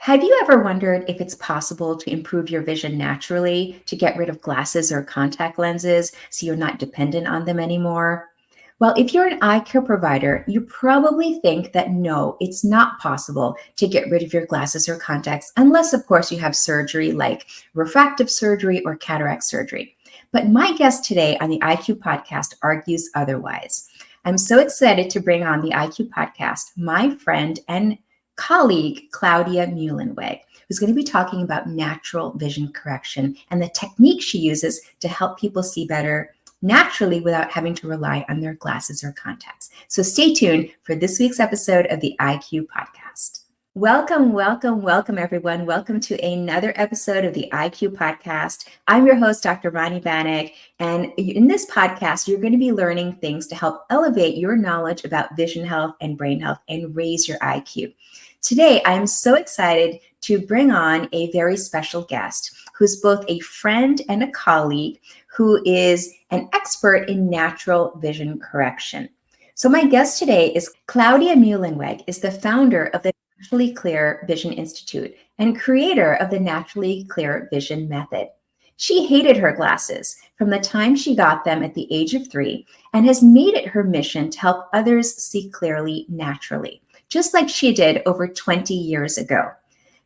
Have you ever wondered if it's possible to improve your vision naturally, to get rid of glasses or contact lenses so you're not dependent on them anymore? Well, if you're an eye care provider, you probably think that no, it's not possible to get rid of your glasses or contacts, unless, of course, you have surgery like refractive surgery or cataract surgery. But my guest today on the IQ podcast argues otherwise. I'm so excited to bring on the IQ podcast my friend and colleague, Claudia Muehlenweg, who's going to be talking about natural vision correction and the technique she uses to help people see better naturally without having to rely on their glasses or contacts. So stay tuned for this week's episode of the IQ podcast. Welcome, welcome, welcome, everyone. Welcome to another episode of the IQ podcast. I'm your host, Dr. Rani Banik, and in this podcast, you're going to be learning things to help elevate your knowledge about vision health and brain health and raise your IQ. Today, I'm so excited to bring on a very special guest who's both a friend and a colleague who is an expert in natural vision correction. So my guest today is Claudia Muehlenweg, is the founder of the Naturally Clear Vision Institute and creator of the Naturally Clear Vision Method. She hated her glasses from the time she got them at the age of 3 and has made it her mission to help others see clearly naturally, just like she did over 20 years ago.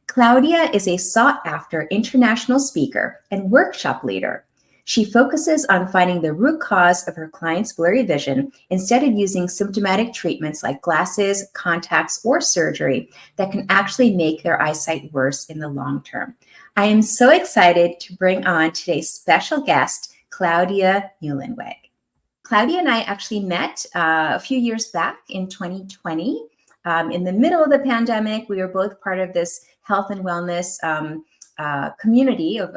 Claudia is a sought-after international speaker and workshop leader. She focuses on finding the root cause of her clients' blurry vision instead of using symptomatic treatments like glasses, contacts, or surgery that can actually make their eyesight worse in the long term. I am so excited to bring on today's special guest, Claudia Muehlenweg. Claudia and I actually met a few years back in 2020. In the middle of the pandemic, we were both part of this health and wellness community of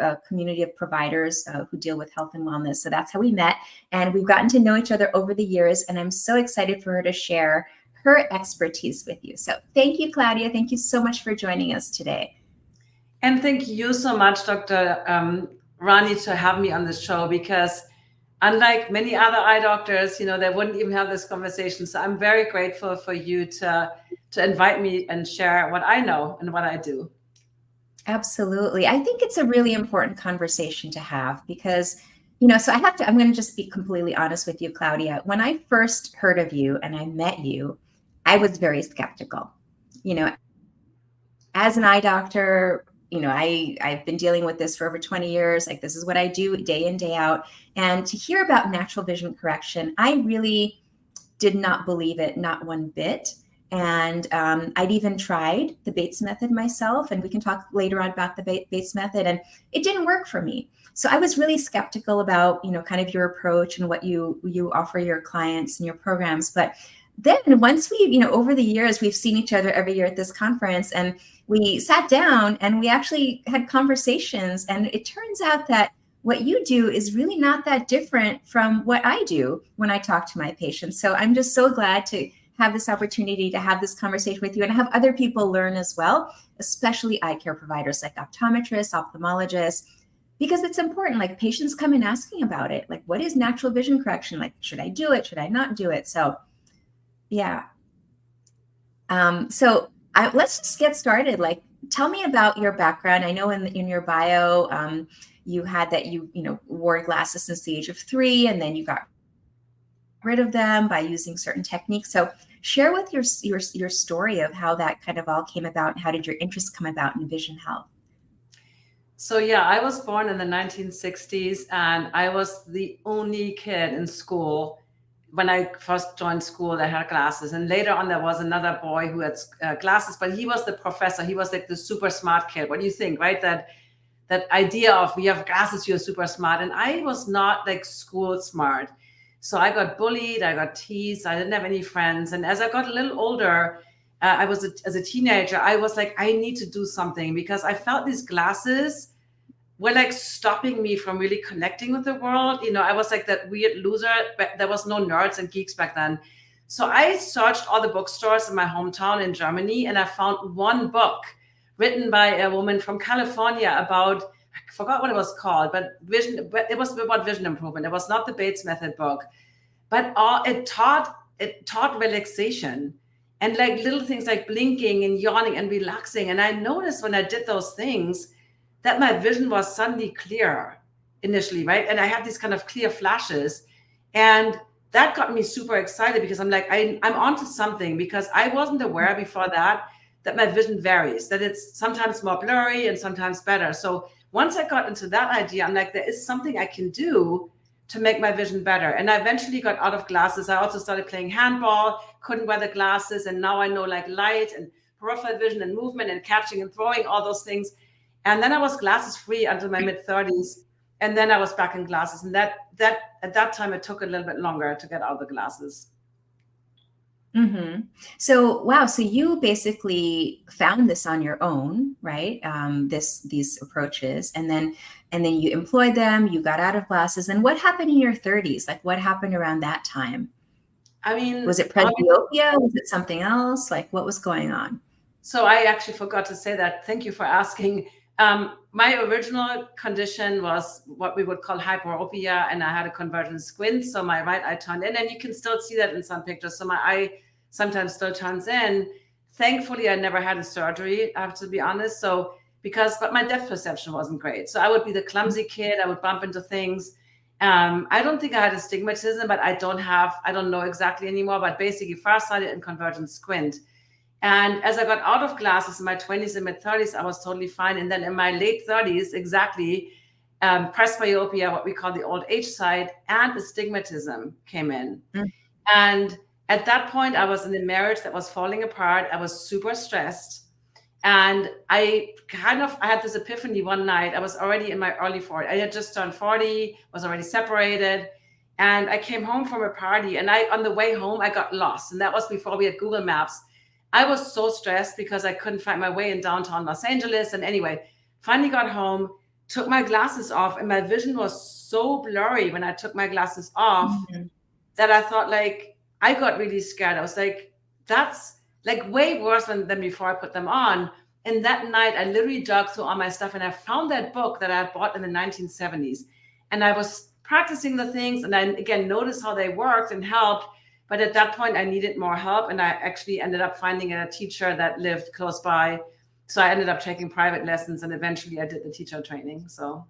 providers who deal with health and wellness. So that's how we met. And we've gotten to know each other over the years. And I'm so excited for her to share her expertise with you. So thank you, Claudia. Thank you so much for joining us today. And thank you so much, Dr. Rani, to have me on this show, because unlike many other eye doctors, they wouldn't even have this conversation. So I'm very grateful for you to invite me and share what I know and what I do. Absolutely. I think it's a really important conversation to have because, so I'm going to just be completely honest with you, Claudia. When I first heard of you and I met you, I was very skeptical. As an eye doctor, I've been dealing with this for over 20 years. Like, this is what I do day in, day out. And to hear about natural vision correction, I really did not believe it, not one bit. And I'd even tried the Bates method myself, and we can talk later on about the Bates method, and it didn't work for me. So I was really skeptical about, kind of your approach and what you offer your clients and your programs. But then once we, over the years, we've seen each other every year at this conference, and we sat down and we actually had conversations, and it turns out that what you do is really not that different from what I do when I talk to my patients. So I'm just so glad to have this opportunity to have this conversation with you and have other people learn as well, especially eye care providers like optometrists, ophthalmologists, because it's important. Like, patients come in asking about it. Like, what is natural vision correction? Like, should I do it? Should I not do it? So, yeah. Let's just get started. Like, tell me about your background. I know in your bio, you had that you wore glasses since the age of 3, and then you got rid of them by using certain techniques. So share with your story of how that kind of all came about, and how did your interest come about in vision health? So I was born in the 1960s, and I was the only kid in school when I first joined school that had glasses. And later on, there was another boy who had glasses, but he was the professor. He was like the super smart kid. What do you think, right? That idea of, you have glasses, you're super smart. And I was not like school smart. So I got bullied, I got teased, I didn't have any friends. And as I got a little older, as a teenager, I was like, I need to do something, because I felt these glasses were like stopping me from really connecting with the world. I was like that weird loser, but there was no nerds and geeks back then. So I searched all the bookstores in my hometown in Germany, and I found one book written by a woman from California about, I forgot what it was called, but it was about vision improvement. It was not the Bates method book, but it taught relaxation. and like little things like blinking and yawning and relaxing. And I noticed when I did those things that my vision was suddenly clearer initially, right? And I had these kind of clear flashes. And that got me super excited because I'm like, I'm onto something, because I wasn't aware before that my vision varies, that it's sometimes more blurry and sometimes better. So once I got into that idea, I'm like, there is something I can do to make my vision better. And I eventually got out of glasses. I also started playing handball, couldn't wear the glasses. And now I know like light and peripheral vision and movement and catching and throwing, all those things. And then I was glasses free until my mid 30s. And then I was back in glasses. And that at that time, it took a little bit longer to get out of the glasses. Mm-hmm. So, wow. So you basically found this on your own, right? These approaches, and then you employed them. You got out of glasses. And what happened in your 30s? Like, what happened around that time? I mean, Was it presbyopia? Was it something else? Like, what was going on? so I actually forgot to say that. Thank you for asking. My original condition was what we would call hyperopia, and I had a convergent squint. So my right eye turned in, and you can still see that in some pictures. So my eye sometimes still turns in. Thankfully, I never had a surgery, I have to be honest. But my depth perception wasn't great. So I would be the clumsy kid. I would bump into things. I don't think I had astigmatism, but I don't know exactly anymore. But basically, farsighted and convergent squint. And as I got out of glasses in my 20s and mid 30s, I was totally fine. And then in my late 30s, exactly, presbyopia, what we call the old age side, and astigmatism came in. Mm. And at that point, I was in a marriage that was falling apart. I was super stressed. And I had this epiphany one night. I was already in my early 40s. I had just turned 40, was already separated. And I came home from a party, and on the way home, I got lost. And that was before we had Google Maps. I was so stressed because I couldn't find my way in downtown Los Angeles. And anyway, finally got home, took my glasses off, and my vision was so blurry when I took my glasses off that I thought, like, I got really scared. I was like, that's like way worse than before I put them on. And that night, I literally dug through all my stuff, and I found that book that I had bought in the 1970s. And I was practicing the things, and I, again, noticed how they worked and helped. But at that point, I needed more help. And I actually ended up finding a teacher that lived close by. So I ended up taking private lessons, and eventually I did the teacher training. So,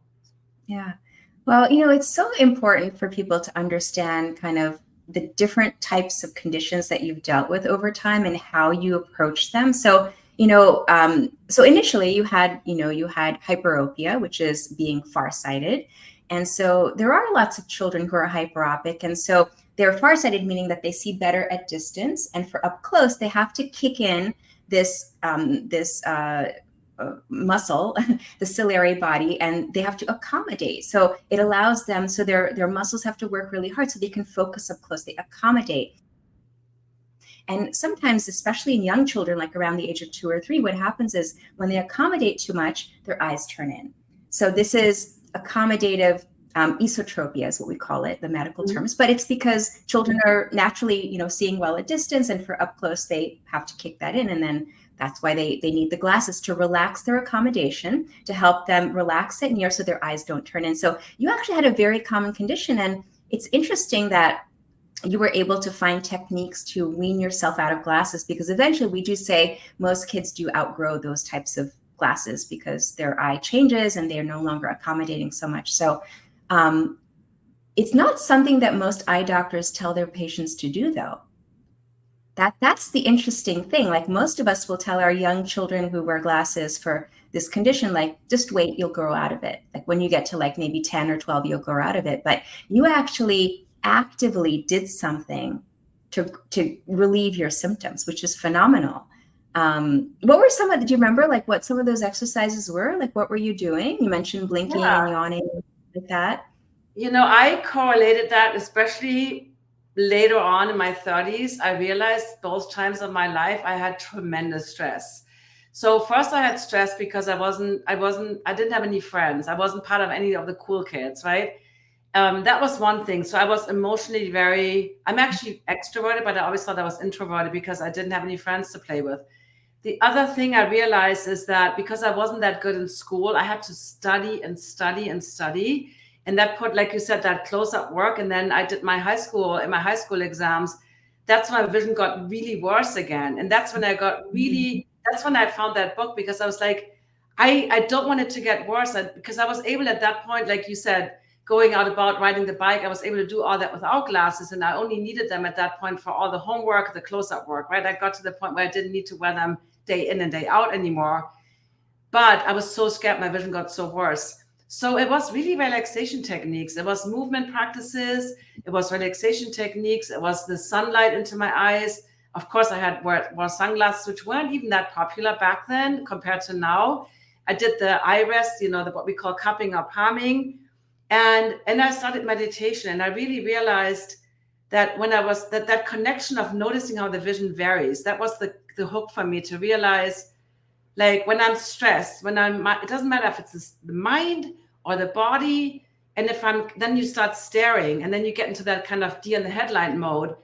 yeah. Well, it's so important for people to understand kind of the different types of conditions that you've dealt with over time and how you approach them. So, so initially you had hyperopia, which is being farsighted. And so there are lots of children who are hyperopic. And so they're farsighted, meaning that they see better at distance. And for up close, they have to kick in this muscle, the ciliary body, and they have to accommodate. So it allows them, so their muscles have to work really hard so they can focus up close, they accommodate. And sometimes, especially in young children, like around the age of 2 or 3, what happens is when they accommodate too much, their eyes turn in. So this is accommodative esotropia is what we call it, the medical terms, but it's because children are naturally, seeing well at distance, and for up close, they have to kick that in. And then that's why they need the glasses to relax their accommodation, to help them relax it near so their eyes don't turn in. So you actually had a very common condition. And it's interesting that you were able to find techniques to wean yourself out of glasses, because eventually we do say most kids do outgrow those types of glasses because their eye changes and they're no longer accommodating so much. So it's not something that most eye doctors tell their patients to do, though. That's the interesting thing. Like, most of us will tell our young children who wear glasses for this condition, like, just wait, you'll grow out of it. Like, when you get to like maybe 10 or 12, you'll grow out of it. But you actually actively did something to relieve your symptoms, which is phenomenal. What were do you remember like what some of those exercises were? Like, what were you doing? You mentioned blinking and yawning, like that. I correlated that, especially later on in my 30s. I realized both times of my life I had tremendous stress. So first I had stress because I didn't have any friends. I wasn't part of any of the cool kids, right? That was one thing. So I was emotionally I'm actually extroverted, but I always thought I was introverted because I didn't have any friends to play with. The other thing I realized is that because I wasn't that good in school, I had to study and study and study. And that put, like you said, that close-up work. And then I did my high school exams. that's when my vision got really worse again. And that's when I got Mhm. really, that's when I found that book, because I was like, I don't want it to get worse. Because I was able at that point, like you said, going out about riding the bike, I was able to do all that without glasses. And I only needed them at that point for all the homework, the close-up work, right? I got to the point where I didn't need to wear them day in and day out anymore. But I was so scared my vision got so worse. So it was really relaxation techniques. It was movement practices. It was relaxation techniques. It was the sunlight into my eyes. Of course, I had wore sunglasses, which weren't even that popular back then compared to now. I did the eye rest, what we call cupping or palming. And I started meditation, and I really realized that when I was that connection of noticing how the vision varies, that was the hook for me to realize, like when I'm stressed, it doesn't matter if it's the mind or the body. And then you start staring, and then you get into that kind of deer in the headline mode.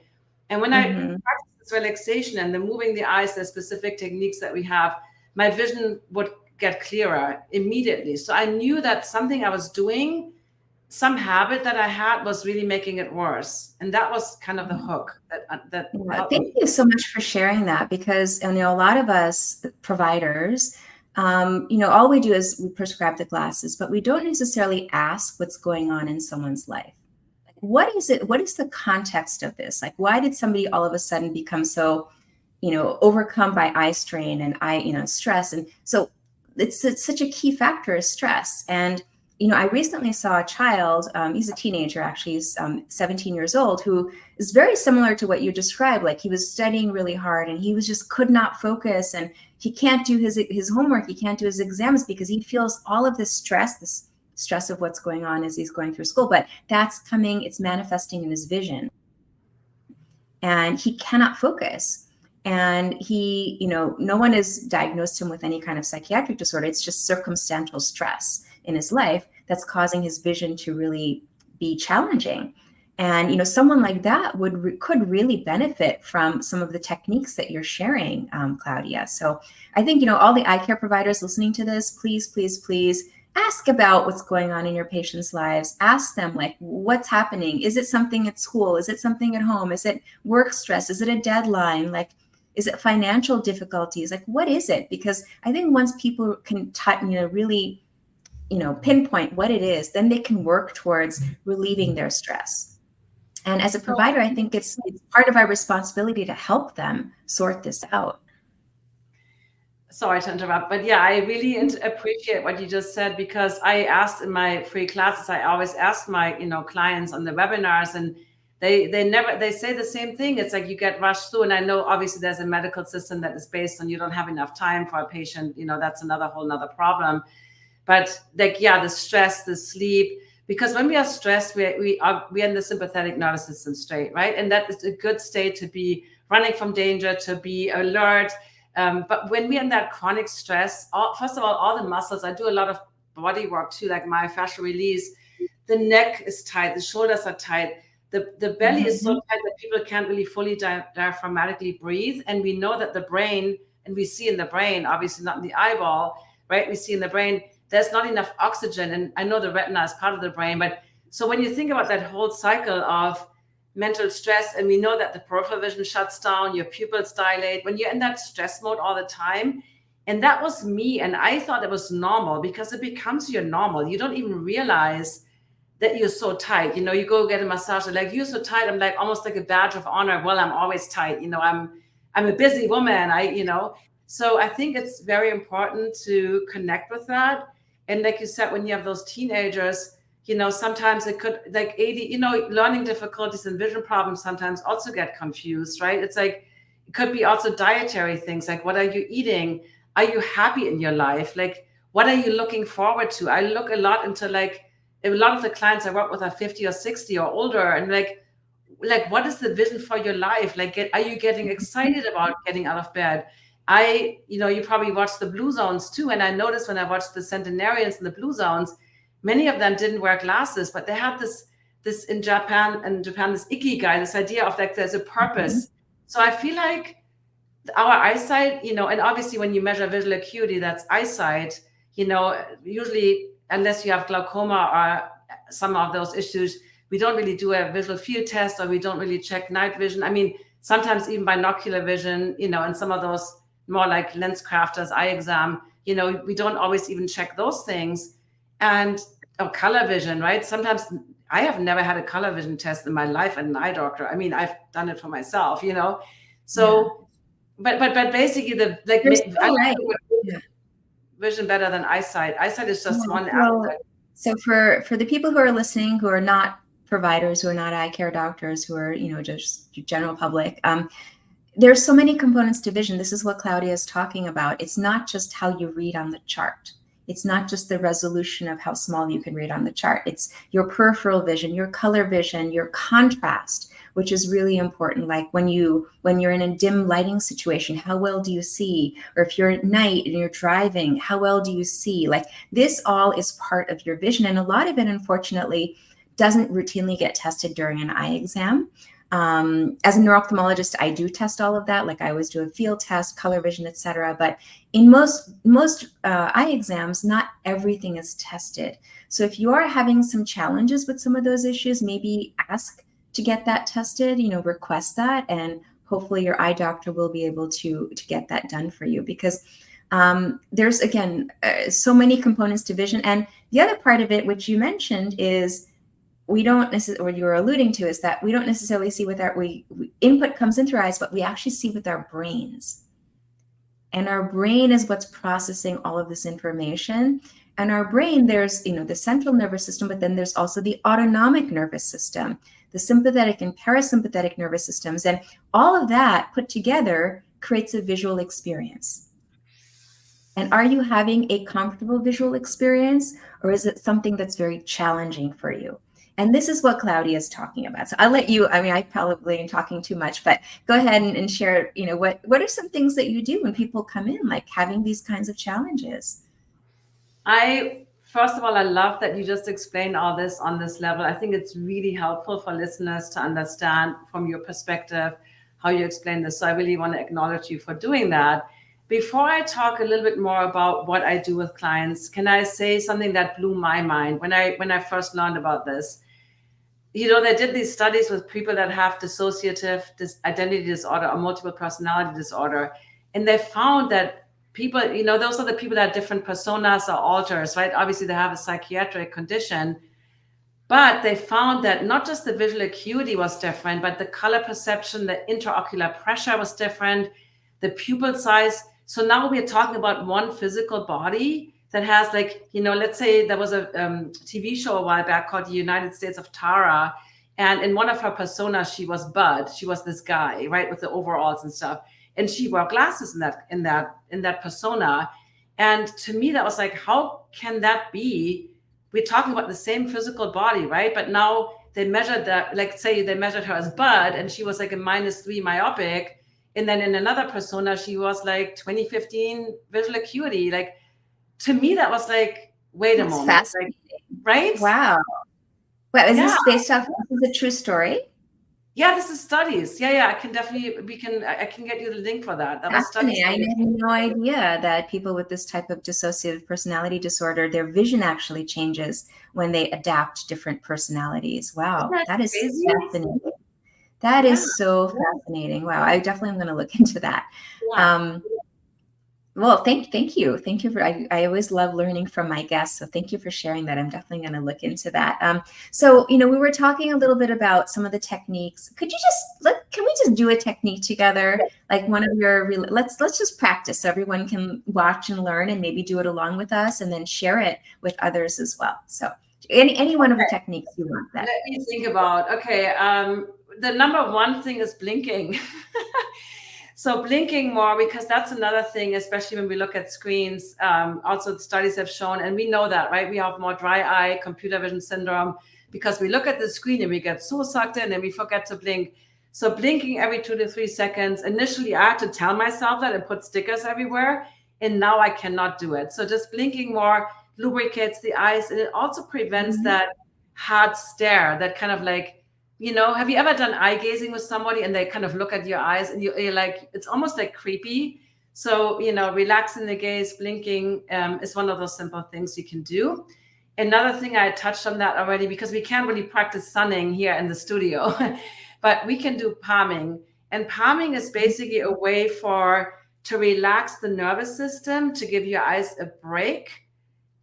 And when I Mhm. practice this relaxation and the moving the eyes, the specific techniques that we have, my vision would get clearer immediately. So I knew that something I was doing, some habit that I had, was really making it worse. And that was kind of the hook that Yeah, helped thank me. you so much for sharing that, because a lot of us providers, all we do is we prescribe the glasses, but we don't necessarily ask what's going on in someone's life. Like, what is it? What is the context of this? Like, why did somebody all of a sudden become so, overcome by eye strain and stress? And so it's such a key factor is stress. And I recently saw a child. He's a teenager, actually. He's 17 years old, who is very similar to what you described. Like, he was studying really hard, and he was just could not focus, and he can't do his homework. He can't do his exams because he feels all of this stress of what's going on as he's going through school. But it's manifesting in his vision, and he cannot focus. And no one has diagnosed him with any kind of psychiatric disorder. It's just circumstantial stress in his life that's causing his vision to really be challenging. And someone like that could really benefit from some of the techniques that you're sharing, Claudia. So I think all the eye care providers listening to this, please, please, please ask about what's going on in your patients' lives. Ask them, like, what's happening. Is it something at school? Is it something at home? Is it work stress? Is it a deadline? Like, is it financial difficulties? Like, what is it? Because I think once people can really pinpoint what it is, then they can work towards relieving their stress. And as a So provider, I think it's part of our responsibility to help them sort this out. sorry to interrupt, but yeah, I really appreciate what you just said, because I asked in my free classes, I always ask my clients on the webinars, and they say the same thing. It's like you get rushed through, and I know obviously there's a medical system that is based on you don't have enough time for a patient. That's another whole nother problem. But like, yeah, the stress, the sleep, because when we are stressed, we are in the sympathetic nervous system state, right? And that is a good state to be running from danger, to be alert. But when we're in that chronic stress, first of all the muscles, I do a lot of body work too, like myofascial release. The neck is tight, the shoulders are tight, the belly is so Mhm. tight that people can't really fully diaphragmatically breathe. And we know that the brain, and we see in the brain, obviously not in the eyeball, right? We see in the brain there's not enough oxygen. And I know the retina is part of the brain, but so when you think about that whole cycle of mental stress, and we know that the peripheral vision shuts down, your pupils dilate, when you're in that stress mode all the time. And that was me. And I thought it was normal, because it becomes your normal. You don't even realize that you're so tight. You go get a massage, and like, you're so tight. I'm like, almost like a badge of honor. Well, I'm always tight. I'm a busy woman. So I think it's very important to connect with that. And like you said, when you have those teenagers, sometimes it could, like, 80, learning difficulties and vision problems sometimes also get confused, right? It's like, it could be also dietary things. Like, what are you eating? Are you happy in your life? Like, what are you looking forward to? I look a lot into, like, a lot of the clients I work with are 50 or 60 or older. And like, what is the vision for your life? Like, are you getting excited about getting out of bed? You probably watch the Blue Zones too. And I noticed when I watched the centenarians in the Blue Zones, many of them didn't wear glasses, but they had this in Japan, this ikigai, this idea of, like, there's a Mhm. purpose. So I feel like our eyesight, and obviously when you measure visual acuity, that's eyesight, usually, unless you have glaucoma or some of those issues, we don't really do a visual field test, or we don't really check night vision. I mean, sometimes even binocular vision, and some of those more like lens crafters, eye exam, we don't always even check those things. And or color vision, right? Sometimes I have never had a color vision test in my life at an eye doctor. I mean, I've done it for myself, Yeah. So, but basically, You're I so right. Yeah. vision better than eyesight. Eyesight is just Yeah. one So, aspect. so for the people who are listening, who are not providers, who are not eye care doctors, who are, just general public, there's so many components to vision. This is what Claudia is talking about. It's not just how you read on the chart. It's not just the resolution of how small you can read on the chart. It's your peripheral vision, your color vision, your contrast, which is really important. Like when you're in a dim lighting situation, how well do you see? Or if you're at night and you're driving, how well do you see? Like this all is part of your vision. And a lot of it, unfortunately, doesn't routinely get tested during an eye exam. As a neuro-ophthalmologist, I do test all of that. Like I always do a field test, color vision, etc. But in most eye exams, not everything is tested. So if you are having some challenges with some of those issues, maybe ask to get that tested. Request that, and hopefully your eye doctor will be able to get that done for you. Because there's again so many components to vision, and the other part of it, which you mentioned, is we don't necessarily, what you were alluding to, is that we don't necessarily see with our input comes into our eyes, but we actually see with our brains. And our brain is what's processing all of this information. And our brain, there's the central nervous system, but then there's also the autonomic nervous system, the sympathetic and parasympathetic nervous systems, and all of that put together creates a visual experience. And are you having a comfortable visual experience, or is it something that's very challenging for you? And this is what Claudia is talking about. So I'll let you, I probably am talking too much, but go ahead and share, what are some things that you do when people come in, like having these kinds of challenges? First of all, I love that you just explained all this on this level. I think it's really helpful for listeners to understand from your perspective how you explain this. So I really want to acknowledge you for doing that. Before I talk a little bit more about what I do with clients, can I say something that blew my mind when I first learned about this? They did these studies with people that have dissociative identity disorder or multiple personality disorder, and they found that people, those are the people that have different personas or alters, right? Obviously, they have a psychiatric condition, but they found that not just the visual acuity was different, but the color perception, the intraocular pressure was different, the pupil size. So now we're talking about one physical body that has, like, let's say there was a TV show a while back called The United States of Tara. And in one of her personas, she was Bud. She was this guy, right, with the overalls and stuff. And she wore glasses in that persona. And to me, that was like, how can that be? We're talking about the same physical body, right? But now they measured that, like, say they measured her as Bud, and she was like a -3 myopic. And then in another persona, she was like 2015 visual acuity. Like, to me, that was like, wait a That's moment, fascinating. like, right? Wow. Well, is Yeah, this based off, this is a true story? yeah. This is studies. Yeah. I can definitely, I can get you the link for that. That was studies. Fascinating. I had no idea that people with this type of dissociative personality disorder, their vision actually changes when they adapt different personalities. Isn't Wow, that that is crazy? fascinating. That Yeah, is so fascinating. Wow, I definitely am going to look into that. yeah. Well, thank you. Thank you for, I always love learning from my guests. So thank you for sharing that. I'm definitely going to look into that. So, we were talking a little bit about some of the techniques. Could you can we just do a technique together? Like one of your, let's just practice so everyone can watch and learn and maybe do it along with us and then share it with others as well. So any one of the techniques you want that. Let me think about, okay. The number one thing is blinking. So blinking more, because that's another thing, especially when we look at screens. Also, the studies have shown, and we know that, right? We have more dry eye, computer vision syndrome, because we look at the screen and we get so sucked in and we forget to blink. So blinking every 2 to 3 seconds. Initially, I had to tell myself that and put stickers everywhere, and now I cannot do it. So just blinking more lubricates the eyes, and it also prevents that hard stare, that kind of like, have you ever done eye gazing with somebody and they kind of look at your eyes and you're like, it's almost like creepy. So, relaxing the gaze, blinking is one of those simple things you can do. Another thing, I touched on that already, because we can't really practice sunning here in the studio, but we can do palming. And palming is basically a way to relax the nervous system, to give your eyes a break,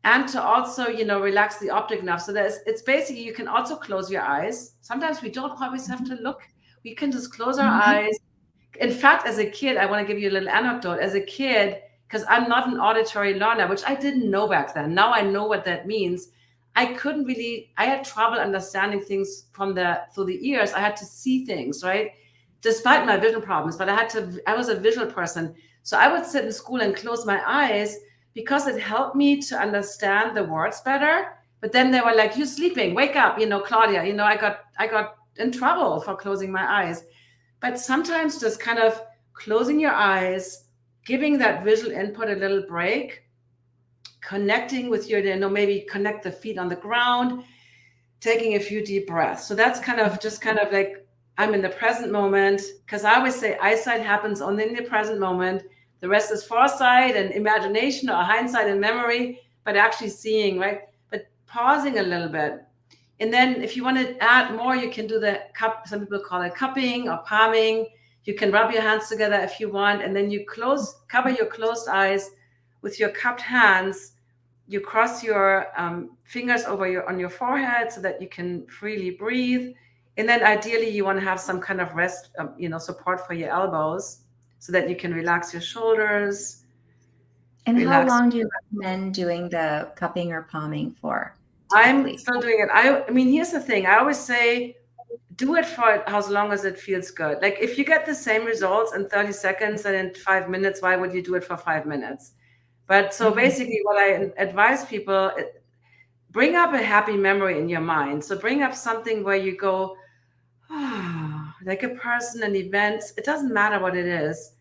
and to also, relax the optic nerve. So it's basically, you can also close your eyes. Sometimes we don't always have to look. We can just close our Mhm. eyes. In fact, as a kid, I want to give you a little anecdote. As a kid, because I'm not an auditory learner, which I didn't know back then. Now I know what that means. I had trouble understanding things through the ears. I had to see things, right? Despite my vision problems, but I was a visual person. So I would sit in school and close my eyes because it helped me to understand the words better. But then they were like, "You're sleeping, wake up, Claudia." I got in trouble for closing my eyes. But sometimes just kind of closing your eyes, giving that visual input a little break, connecting with maybe connect the feet on the ground, taking a few deep breaths. So that's kind of like, I'm in the present moment, because I always say eyesight happens only in the present moment. The rest is foresight and imagination, or hindsight and memory, but actually seeing, right? But pausing a little bit. And then if you want to add more, you can do the cup. Some people call it cupping or palming. You can rub your hands together if you want, and then you cover your closed eyes with your cupped hands. You cross your fingers on your forehead so that you can freely breathe. And then ideally you want to have some kind of rest, support for your elbows so that you can relax your shoulders. And how Relax. long do you recommend doing the cupping or palming for, I'm typically? still doing it. I mean, here's the thing. I always say, do it for as long as it feels good. Like if you get the same results in 30 seconds and in 5 minutes, why would you do it for 5 minutes? But so Mhm. basically what I advise people, bring up a happy memory in your mind. So bring up something where you go, like a person, an event, it doesn't matter what it is.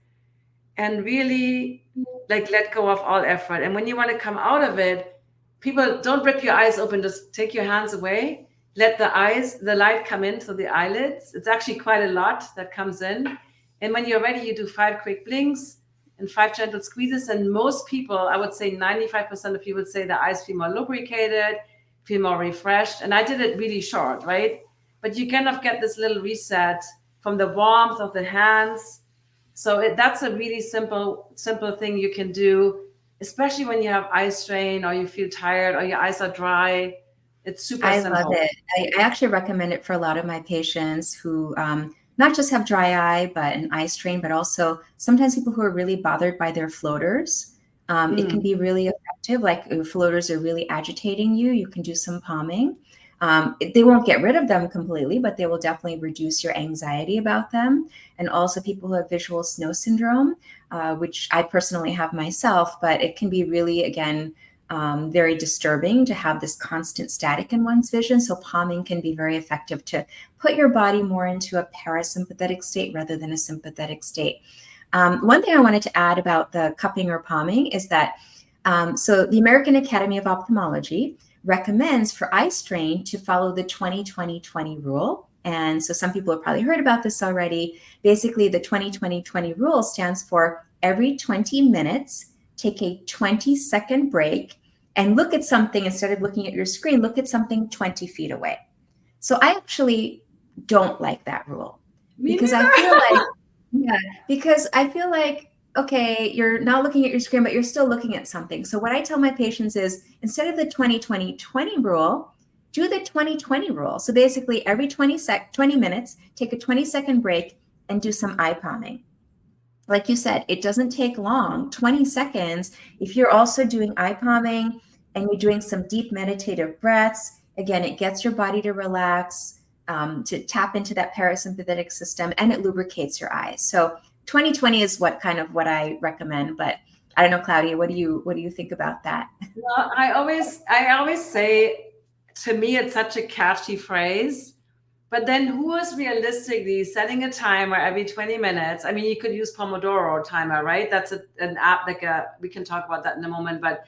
And really like let go of all effort. And when you want to come out of it, people don't rip your eyes open, just take your hands away. Let the light come in through the eyelids. It's actually quite a lot that comes in. And when you're ready, you do 5 quick blinks and 5 gentle squeezes. And most people, I would say 95% of people would say the eyes feel more lubricated, feel more refreshed. And I did it really short, right? But you kind of get this little reset from the warmth of the hands. So that's a really simple thing you can do, especially when you have eye strain or you feel tired or your eyes are dry. It's super I love simple. it. I actually recommend it for a lot of my patients who not just have dry eye, but an eye strain, but also sometimes people who are really bothered by their floaters. It can Mm. be really effective. Like if floaters are really agitating you, you can do some palming. They won't get rid of them completely, but they will definitely reduce your anxiety about them. And also people who have visual snow syndrome, which I personally have myself, but it can be really, again, very disturbing to have this constant static in one's vision. So palming can be very effective to put your body more into a parasympathetic state rather than a sympathetic state. One thing I wanted to add about the cupping or palming is that so the American Academy of Ophthalmology recommends for eye strain to follow the 20-20-20 rule. And so some people have probably heard about this already. Basically, the 20-20-20 rule stands for every 20 minutes, take a 20-second break and look at something instead of looking at your screen, look at something 20 feet away. So I actually don't like that rule Me because I neither. feel like, yeah, because I feel like, okay, you're not looking at your screen, but you're still looking at something. So what I tell my patients is instead of the 20-20-20 rule, do the 20-20 rule. So basically every 20 minutes, take a 20-second break and do some eye palming. Like you said, it doesn't take long, 20 seconds. If you're also doing eye palming and you're doing some deep meditative breaths, again, it gets your body to relax, to tap into that parasympathetic system, and it lubricates your eyes. So 20-20 is what I recommend. But I don't know, Claudia, what do you think about that? Well, I always say, to me, it's such a catchy phrase. But then who is realistically setting a timer every 20 minutes? I mean, you could use Pomodoro timer, right? That's an app, we can talk about that in a moment. But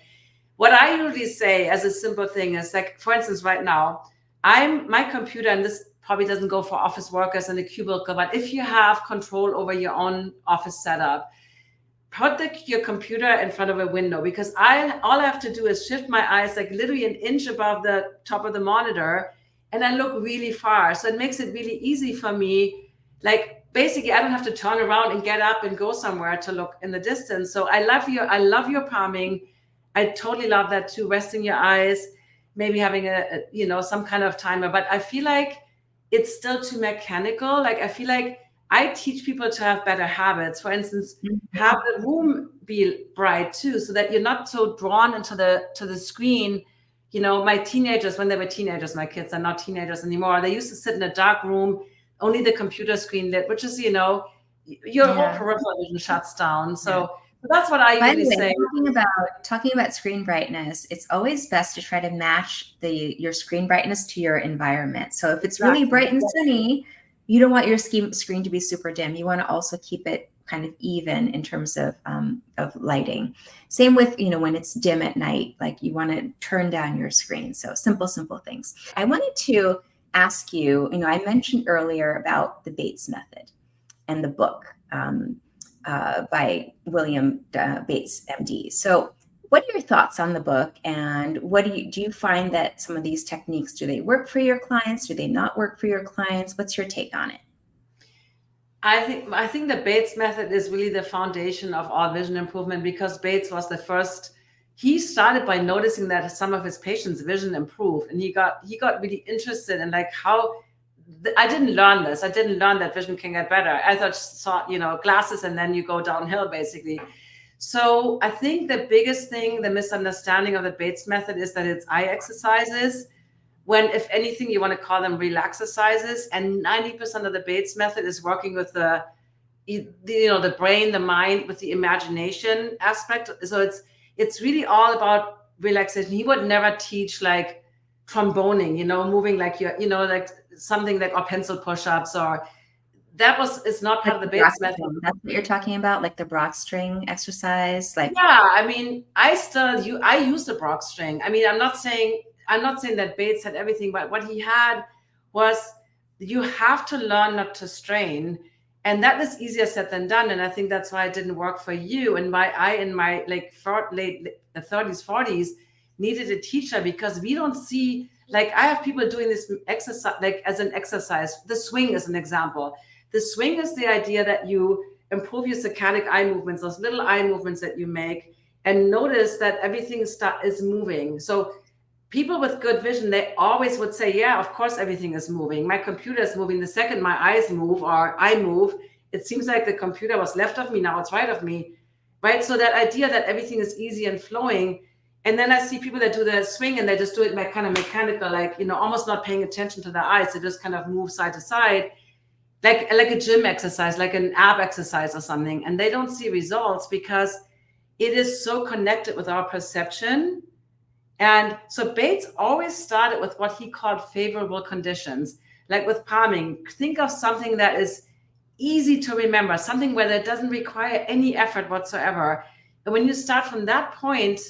what I usually say as a simple thing is, like, for instance, right now, my computer, and this probably doesn't go for office workers in a cubicle, but if you have control over your own office setup, put your computer in front of a window, because all I have to do is shift my eyes like literally an inch above the top of the monitor, and I look really far. So it makes it really easy for me. Like basically I don't have to turn around and get up and go somewhere to look in the distance. So I love your palming. I totally love that too. Resting your eyes, maybe having some kind of timer. But I feel like it's still too mechanical. Like I feel like I teach people to have better habits. For instance, have the room be bright too, so that you're not so drawn into the screen. My teenagers, when they were teenagers, my kids are not teenagers anymore. They used to sit in a dark room, only the computer screen lit, which is, your whole peripheral vision shuts down. So that's what I By the usually way, say. talking about screen brightness, it's always best to try to match your screen brightness to your environment. So if it's really bright and sunny, you don't want your screen to be super dim. You want to also keep it kind of even in terms of lighting. Same with, when it's dim at night, like you want to turn down your screen. So simple things. I wanted to ask you, I mentioned earlier about the Bates method and the book. By William Bates, MD. So what are your thoughts on the book, and what do you find that some of these techniques, do they work for your clients? Do they not work for your clients? What's your take on it? I think the Bates method is really the foundation of all vision improvement, because Bates was the first. He started by noticing that some of his patients' vision improved, and he got really interested in like how. I didn't learn this. I didn't learn that vision can get better. I thought, glasses and then you go downhill basically. So I think the biggest thing, the misunderstanding of the Bates method, is that it's eye exercises, when if anything, you want to call them relax exercises. And 90% of the Bates method is working with the brain, the mind, with the imagination aspect. So it's really all about relaxation. He would never teach like tromboning, moving like like something like, or pencil push-ups, or it's not part of the Bates method. That's what you're talking about, like the Brock string exercise. Like, yeah, I mean, I use the Brock string. I mean, I'm not saying that Bates had everything, but what he had was, you have to learn not to strain, and that is easier said than done. And I think that's why it didn't work for you. And in my like late 30s, 40s, needed a teacher, because we don't see, like, I have people doing this exercise, like as an exercise. The swing is an example. The swing is the idea that you improve your saccadic eye movements, those little eye movements that you make, and notice that everything is moving. So people with good vision, they always would say, yeah, of course everything is moving. My computer is moving. The second my eyes move, or I move, it seems like the computer was left of me, now it's right of me, right? So that idea that everything is easy and flowing. And then I see people that do the swing and they just do it like kind of mechanical, like, almost not paying attention to their eyes. They just kind of move side to side, like a gym exercise, like an ab exercise or something. And they don't see results because it is so connected with our perception. And so Bates always started with what he called favorable conditions. Like with palming, think of something that is easy to remember, something where that doesn't require any effort whatsoever. And when you start from that point,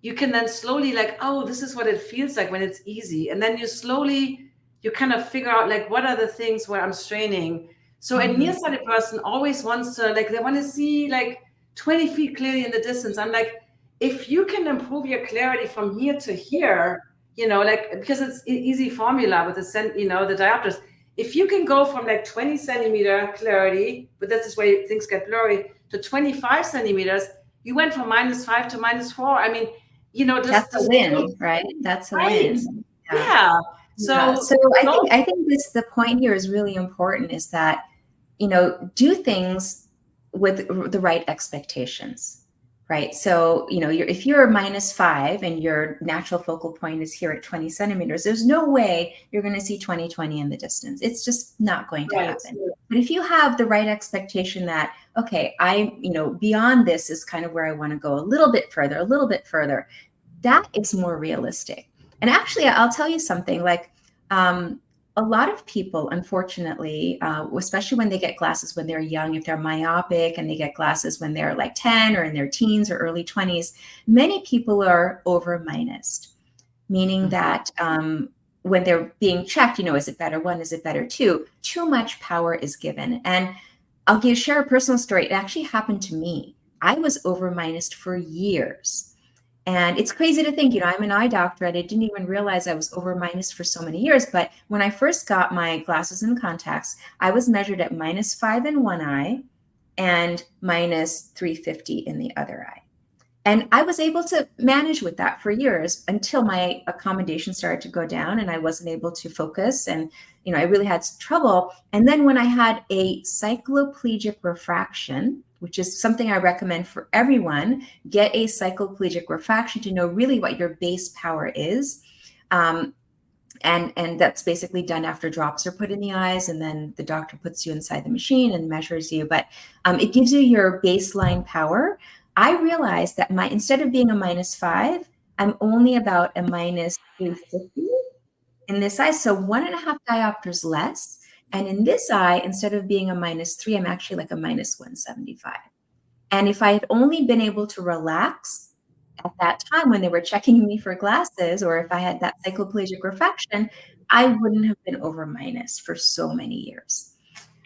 you can then slowly like, oh, this is what it feels like when it's easy. And then you kind of figure out like, what are the things where I'm straining? So a nearsighted person always wants to, like, they want to see like 20 feet clearly in the distance. I'm like, if you can improve your clarity from here to here, like, because it's an easy formula with the diopters. If you can go from like 20 centimeter clarity, but this is where things get blurry, to 25 centimeters, you went from -5 to -4. I mean, that's a win, right? That's a win. Yeah. So I think the point here is really important, is that, do things with the right expectations, right? So, if you're -5 and your natural focal point is here at 20 centimeters, there's no way you're going to see 20/20 in the distance. It's just not going to happen. But if you have the right expectation that, okay, beyond this is kind of where I want to go a little bit further, that is more realistic. And actually, I'll tell you something, like, a lot of people, unfortunately, especially when they get glasses when they're young, if they're myopic and they get glasses when they're like 10 or in their teens or early 20s, many people are over-minused, meaning that when they're being checked, is it better 1, is it better 2? Too much power is given. And I'll share a personal story. It actually happened to me. I was over-minused for years. And it's crazy to think, I'm an eye doctor and I didn't even realize I was over minus for so many years. But when I first got my glasses and contacts, I was measured at -5 in one eye and -350 in the other eye. And I was able to manage with that for years until my accommodation started to go down and I wasn't able to focus. And, I really had trouble. And then when I had a cycloplegic refraction, which is something I recommend for everyone, get a cycloplegic refraction to know really what your base power is. And that's basically done after drops are put in the eyes, and then the doctor puts you inside the machine and measures you. But it gives you your baseline power. I realized that instead of being a -5, I'm only about a -350 in this eye, so 1.5 diopters less. And in this eye, instead of being a -3, I'm actually like a -175. And if I had only been able to relax at that time when they were checking me for glasses, or if I had that cycloplegic refraction, I wouldn't have been over minus for so many years.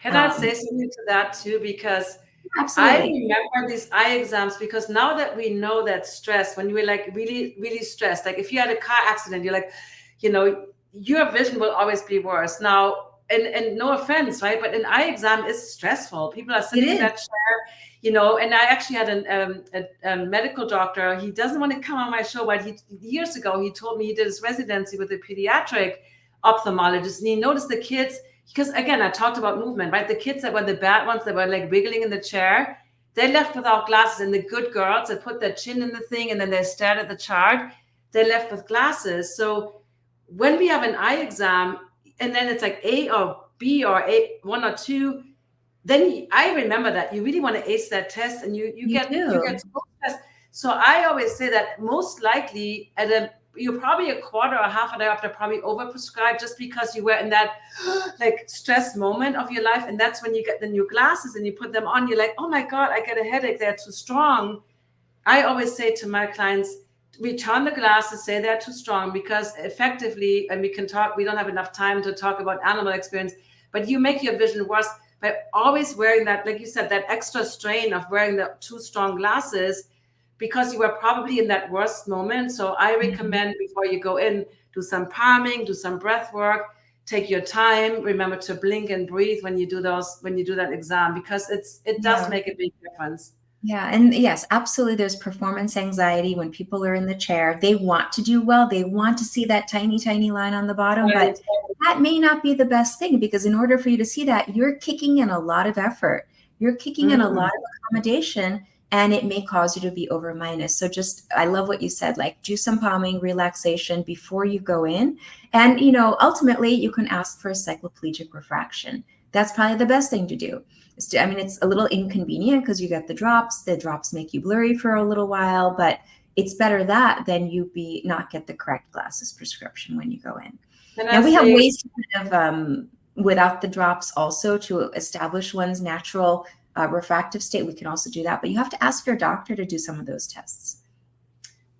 Can I say something to that too? Because I Absolutely. remember these eye exams, because now that we know that stress, when you were like really, really stressed, like if you had a car accident, you're like, your vision will always be worse. Now, and no offense, right? But an eye exam is stressful. People are It sitting in is. that chair, and I actually had a medical doctor. He doesn't want to come on my show, but years ago, he told me he did his residency with a pediatric ophthalmologist, and he noticed the kids, because again, I talked about movement, right? The kids that were the bad ones that were like wiggling in the chair, they left without glasses. And the good girls that put their chin in the thing and then they stared at the chart, they left with glasses. So when we have an eye exam and then it's like A or B or A, one or two, then I remember that you really want to ace that test, and you You get do. so stressed. So I always say that most likely you're probably a quarter or half a diopter probably overprescribed, just because you were in that like stress moment of your life. And that's when you get the new glasses and you put them on, you're like, oh my God, I get a headache, they're too strong. I always say to my clients, return the glasses, say they're too strong, because effectively, and we don't have enough time to talk about animal experience, but you make your vision worse by always wearing that, like you said, that extra strain of wearing the too strong glasses, because you were probably in that worst moment. So I Mhm. recommend, before you go in, do some palming, do some breath work, take your time, remember to blink and breathe when you do that exam, because it does Yeah. make a big difference. Yeah. And yes, absolutely. There's performance anxiety when people are in the chair. They want to do well. They want to see that tiny, tiny line on the bottom, Right. but that may not be the best thing, because in order for you to see that, you're kicking in a lot of effort. You're kicking in a lot Mhm. of accommodation, and it may cause you to be over minus. So I love what you said, like do some palming, relaxation before you go in. And, ultimately you can ask for a cycloplegic refraction. That's probably the best thing to do. It's a little inconvenient because you get the drops. The drops make you blurry for a little while, but it's better that than you not get the correct glasses prescription when you go in. Can I Now we have say, ways to kind of without the drops also to establish one's natural refractive state. We can also do that, but you have to ask your doctor to do some of those tests.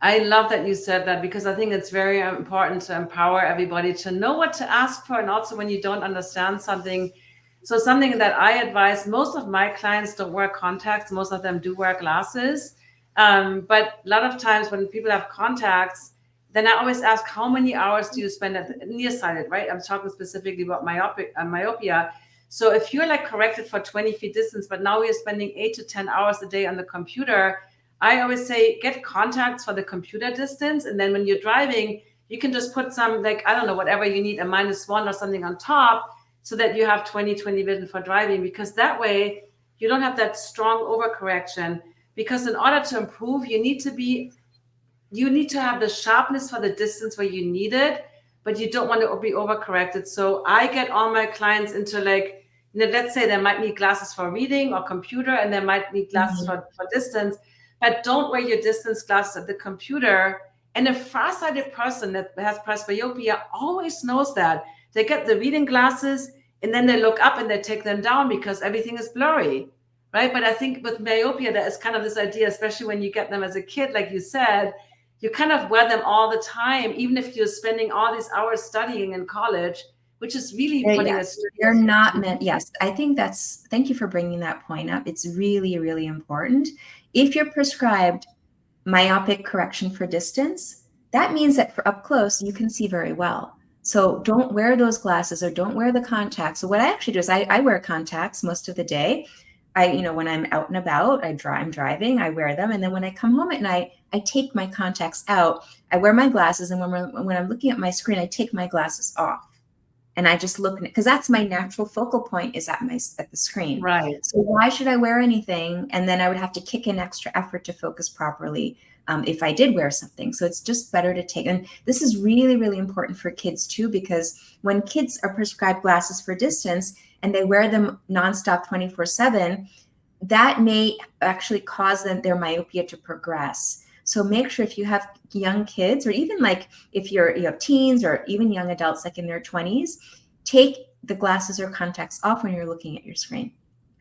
I love that you said that, because I think it's very important to empower everybody to know what to ask for. And also when you don't understand something. So something that I advise, most of my clients don't wear contacts. Most of them do wear glasses. But a lot of times when people have contacts, then I always ask, how many hours do you spend at nearsighted, right? I'm talking specifically about myopia. So if you're like corrected for 20 feet distance, but now we're spending 8 to 10 hours a day on the computer, I always say get contacts for the computer distance. And then when you're driving, you can just put some, like, I don't know, whatever you need, a -1 or something on top, so that you have 20/20 vision for driving, because that way you don't have that strong overcorrection. Because in order to improve, you need to have the sharpness for the distance where you need it, but you don't want to be overcorrected. So I get all my clients into like, let's say they might need glasses for reading or computer, and they might need glasses Mhm. for distance, but don't wear your distance glasses at the computer. And a farsighted person that has presbyopia always knows that. They get the reading glasses and then they look up and they take them down because everything is blurry, right? But I think with myopia, there is kind of this idea, especially when you get them as a kid, like you said, you kind of wear them all the time, even if you're spending all these hours studying in college, which is really putting a Yes, they're stress. not meant. Yes, I think thank you for bringing that point up. It's really, really important. If you're prescribed myopic correction for distance, that means that for up close, you can see very well. So don't wear those glasses or don't wear the contacts. So what I actually do is I wear contacts most of the day. When I'm out and about, I'm driving, I wear them. And then when I come home at night, I take my contacts out. I wear my glasses. And when I'm looking at my screen, I take my glasses off. And I just look at it because that's my natural focal point is at the screen. Right. So why should I wear anything? And then I would have to kick in extra effort to focus properly if I did wear something. So it's just better to take. And this is really, really important for kids too, because when kids are prescribed glasses for distance and they wear them nonstop 24/7, that may actually cause their myopia to progress. So make sure if you have young kids, or even like if you have teens or even young adults like in their 20s, take the glasses or contacts off when you're looking at your screen.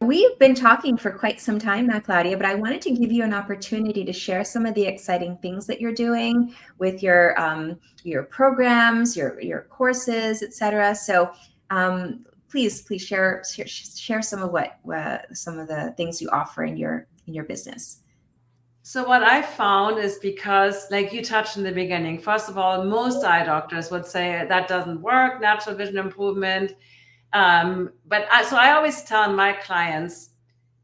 We've been talking for quite some time now, Claudia, but I wanted to give you an opportunity to share some of the exciting things that you're doing with your programs, your courses, etc. So please share some of some of the things you offer in your business. So what I found is, because like you touched in the beginning, first of all, most eye doctors would say that doesn't work, natural vision improvement. So I always tell my clients,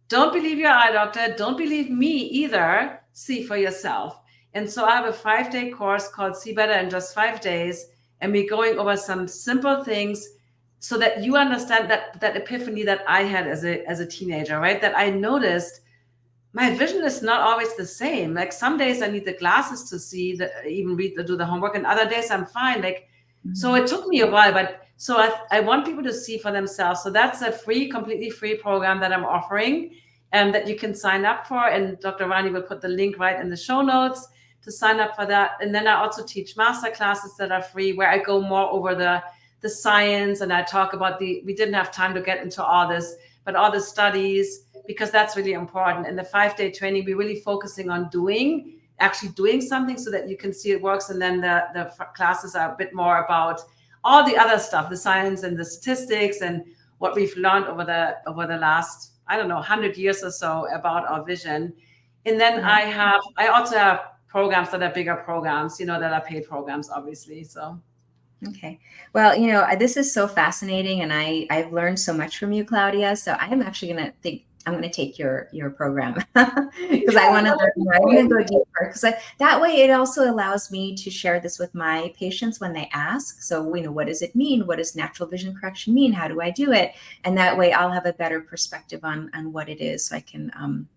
don't believe your eye doctor, don't believe me either, see for yourself. And so I have a 5-day course called See Better in Just 5 Days. And we're going over some simple things so that you understand that epiphany that I had as a teenager, right? That I noticed my vision is not always the same. Like some days I need the glasses to see, even read, do the homework, and other days I'm fine. So it took me a while, but so I want people to see for themselves. So that's a completely free program that I'm offering and that you can sign up for. And Dr. Rani will put the link right in the show notes to sign up for that. And then I also teach master classes that are free, where I go more over the science, and I talk about we didn't have time to get into all this, but all the studies, because that's really important. In the 5-day training, we're really focusing on actually doing something so that you can see it works. And then the classes are a bit more about all the other stuff, the science and the statistics and what we've learned over the last, 100 years or so about our vision. And then I also have programs that are bigger programs, that are paid programs, obviously. So. Okay. Well, this is so fascinating, and I've learned so much from you, Claudia. So I'm actually I'm going to take your program because I want to learn more. I want to go deeper, because that way it also allows me to share this with my patients when they ask. So, what does it mean? What does natural vision correction mean? How do I do it? And that way I'll have a better perspective on what it is, so I can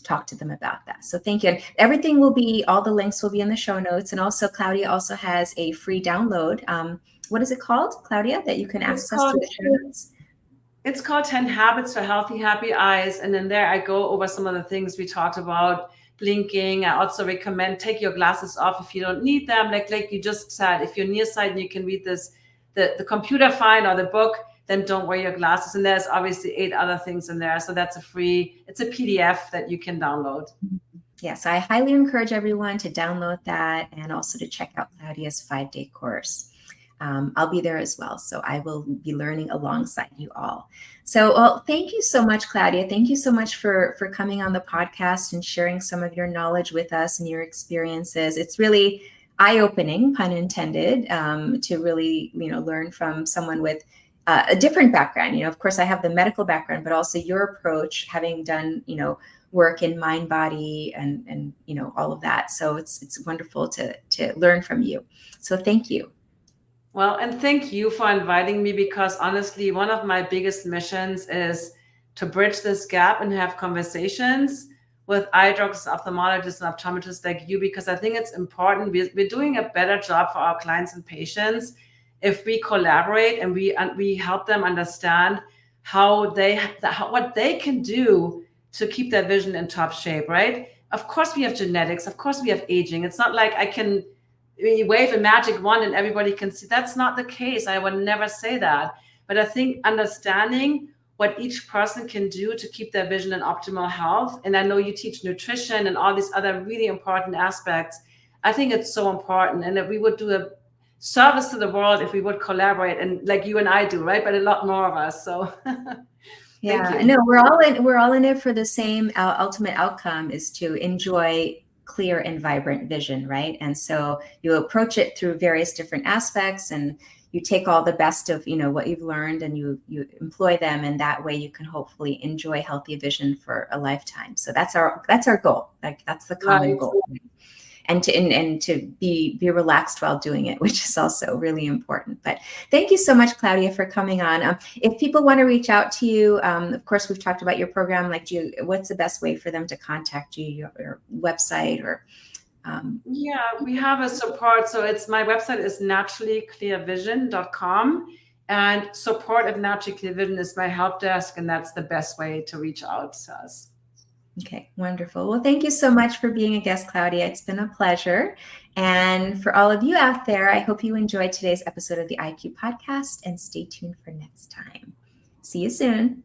talk to them about that. So thank you. And all the links will be in the show notes. And also Claudia also has a free download. What is it called, Claudia, that you can access through the show notes? It's called 10 Habits for Healthy, Happy Eyes. And then there I go over some of the things we talked about. Blinking. I also recommend take your glasses off if you don't need them. Like you just said, if you're nearsighted and you can read the computer fine or the book, then don't wear your glasses. And there's obviously 8 other things in there. So it's a PDF that you can download. Yes, I highly encourage everyone to download that, and also to check out Claudia's 5-day course. I'll be there as well. So I will be learning alongside you all. So, thank you so much, Claudia. Thank you so much for coming on the podcast and sharing some of your knowledge with us and your experiences. It's really eye-opening, pun intended, to really, learn from someone with a different background. Of course, I have the medical background, but also your approach, having done, work in mind, body, and all of that. So it's wonderful to learn from you. So thank you. Well, and thank you for inviting me, because honestly, one of my biggest missions is to bridge this gap and have conversations with eye doctors, ophthalmologists, and optometrists like you, because I think it's important. We're doing a better job for our clients and patients if we collaborate and we help them understand what they can do to keep their vision in top shape, right? Of course, we have genetics. Of course, we have aging. It's not like I can wave a magic wand and everybody can see. That's not the case. I would never say that. But I think understanding what each person can do to keep their vision in optimal health, and I know you teach nutrition and all these other really important aspects, I think it's so important, and that we would do a service to the world if we would collaborate, and like you and I do, right? But a lot more of us. So yeah, no, we're all in it for the same ultimate outcome, is to enjoy clear and vibrant vision, right? And so you approach it through various different aspects, and you take all the best of, what you've learned, and you employ them, and that way you can hopefully enjoy healthy vision for a lifetime. So that's our goal. Like, that's the common Right. goal. And to be relaxed while doing it, which is also really important. But thank you so much, Claudia, for coming on. If people want to reach out to you, of course, we've talked about your program. Like, what's the best way for them to contact you? Your website or Yeah, we have a support. So my website is naturallyclearvision.com, and support at Naturally Clear Vision is my help desk, and that's the best way to reach out to us. Okay, wonderful. Well, thank you so much for being a guest, Claudia. It's been a pleasure. And for all of you out there, I hope you enjoyed today's episode of the IQ Podcast, and stay tuned for next time. See you soon.